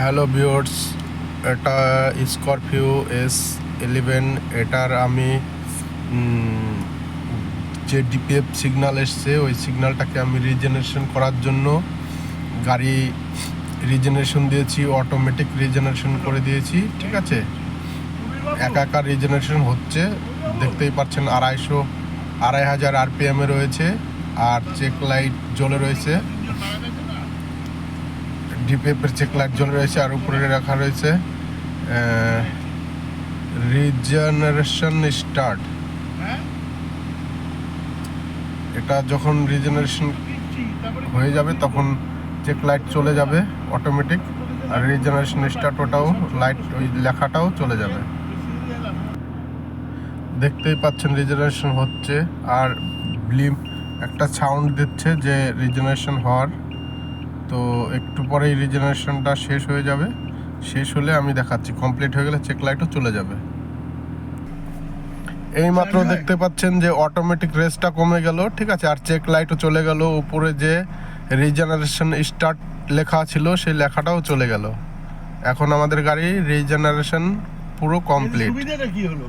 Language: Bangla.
হ্যালো ভিউয়ার্স, এটা স্করপিও S11। এটার আমি যে ডিপিএফ সিগন্যাল এসছে ওই সিগন্যালটাকে আমি রিজেনারেশন করার জন্য গাড়ি রিজেনারেশন দিয়েছি, অটোমেটিক রিজেনারেশন করে দিয়েছি। ঠিক আছে, একা রিজেনারেশন হচ্ছে, দেখতেই পাচ্ছেন। 2,500 RPM রয়েছে আর চেক লাইট জ্বলে রয়েছে, ডিপিএফের চেক লাইট জ্বলে রয়েছে। আর উপরে রাখা রয়েছে রিজেনারেশন স্টার্ট। এটা যখন রিজেনারেশন হয়ে যাবে তখন চেক লাইট চলে যাবে অটোমেটিক, আর রিজেনারেশন স্টার্ট ওটাও লাইট ওই লেখাটাও চলে যাবে। দেখতেই পাচ্ছেন রিজেনারেশন হচ্ছে আর ব্লিম একটা সাউন্ড দিচ্ছে যে রিজেনারেশন হওয়ার। তো একটু পরেই রিজেনারেশনটা শেষ হয়ে যাবে। শেষ হলে আমি দেখাচ্ছি, কমপ্লিট হয়ে গেলে চেক লাইটও চলে যাবে। এইমাত্র দেখতে পাচ্ছেন যে অটোমেটিক রেসটা কমে গেল, ঠিক আছে, আর চেক লাইটও চলে গেল। উপরে যে রিজেনারেশন স্টার্ট লেখা ছিল সেই লেখাটাও চলে গেল। এখন আমাদের গাড়ি রিজেনারেশন পুরো কমপ্লিট। সুবিধাটা কি হলো?